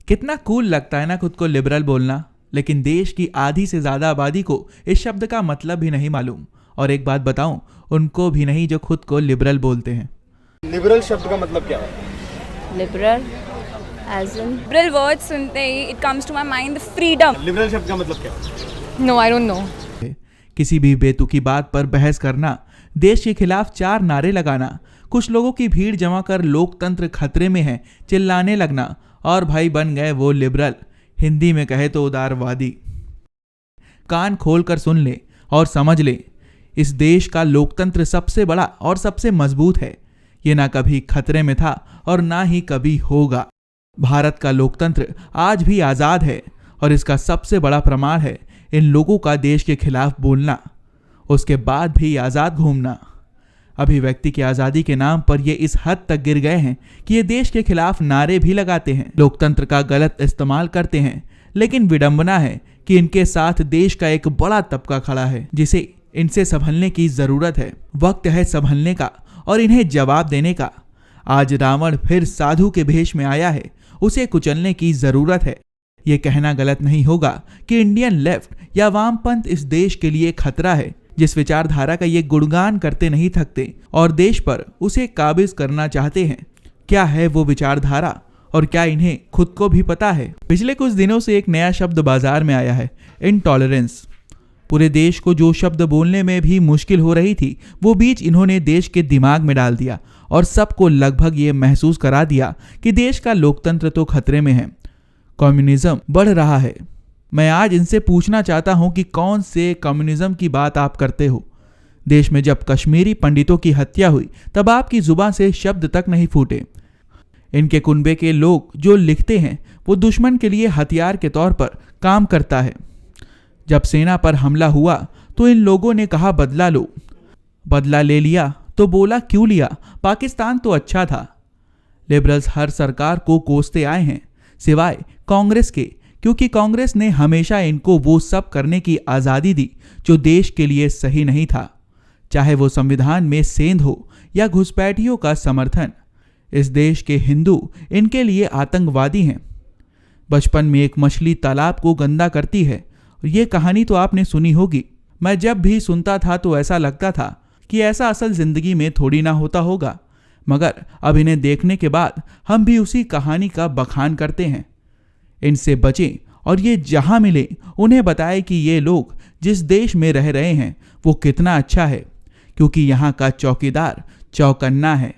कितना कूल लगता है ना खुद को लिबरल बोलना, लेकिन देश की आधी से ज्यादा आबादी को इस शब्द का मतलब भी नहीं मालूम। और एक बात बताऊं, उनको भी नहीं जो खुद को लिबरल बोलते हैं। लिबरल शब्द का मतलब क्या है? Liberal as in liberal word सुनते ही it comes to my mind freedom. Liberal शब्द का मतलब क्या है? No, I don't know. किसी भी बेतुकी बात पर बहस करना, देश के खिलाफ 4 नारे लगाना, कुछ लोगों की भीड़ जमा कर लोकतंत्र खतरे में है चिल्लाने लगना, और भाई बन गए वो लिबरल, हिंदी में कहे तो उदारवादी। कान खोल कर सुन ले और समझ ले, इस देश का लोकतंत्र सबसे बड़ा और सबसे मजबूत है। ये ना कभी खतरे में था और ना ही कभी होगा। भारत का लोकतंत्र आज भी आज़ाद है और इसका सबसे बड़ा प्रमाण है इन लोगों का देश के खिलाफ बोलना, उसके बाद भी आज़ाद घूमना। अभिव्यक्ति की आज़ादी के नाम पर ये इस हद तक गिर गए हैं कि ये देश के खिलाफ नारे भी लगाते हैं, लोकतंत्र का गलत इस्तेमाल करते हैं। लेकिन विडंबना है कि इनके साथ देश का एक बड़ा तबका खड़ा है जिसे इनसे संभलने की जरूरत है। वक्त है संभलने का और इन्हें जवाब देने का। आज रावण फिर साधु के भेष में आया है, उसे कुचलने की जरूरत है। ये कहना गलत नहीं होगा कि इंडियन लेफ्ट या वामपंथ इस देश के लिए खतरा है। जिस विचारधारा का ये गुणगान करते नहीं थकते और देश पर उसे काबिज करना चाहते हैं, क्या है वो विचारधारा और क्या इन्हें खुद को भी पता है? पिछले कुछ दिनों से एक नया शब्द बाजार में आया है, इनटॉलरेंस। पूरे देश को जो शब्द बोलने में भी मुश्किल हो रही थी, वो बीच इन्होंने देश के दिमाग में डाल दिया और सबको लगभग ये महसूस करा दिया कि देश का लोकतंत्र तो खतरे में है, कम्युनिज्म बढ़ रहा है। मैं आज इनसे पूछना चाहता हूं कि कौन से कम्युनिज्म की बात आप करते हो? देश में जब कश्मीरी पंडितों की हत्या हुई तब आपकी जुबान से शब्द तक नहीं फूटे। इनके कुनबे के लोग जो लिखते हैं वो दुश्मन के लिए हथियार के तौर पर काम करता है। जब सेना पर हमला हुआ तो इन लोगों ने कहा बदला लो, बदला ले लिया तो बोला क्यों लिया, पाकिस्तान तो अच्छा था। लिबरल्स हर सरकार को कोसते आए हैं सिवाय कांग्रेस के, क्योंकि कांग्रेस ने हमेशा इनको वो सब करने की आज़ादी दी जो देश के लिए सही नहीं था, चाहे वो संविधान में सेंध हो या घुसपैठियों का समर्थन। इस देश के हिंदू इनके लिए आतंकवादी हैं। बचपन में एक मछली तालाब को गंदा करती है, ये कहानी तो आपने सुनी होगी। मैं जब भी सुनता था तो ऐसा लगता था कि ऐसा असल जिंदगी में थोड़ी ना होता होगा, मगर अब इन्हें देखने के बाद हम भी उसी कहानी का बखान करते हैं। इनसे बचें और ये जहां मिले उन्हें बताएं कि ये लोग जिस देश में रह रहे हैं वो कितना अच्छा है, क्योंकि यहाँ का चौकीदार चौकन्ना है।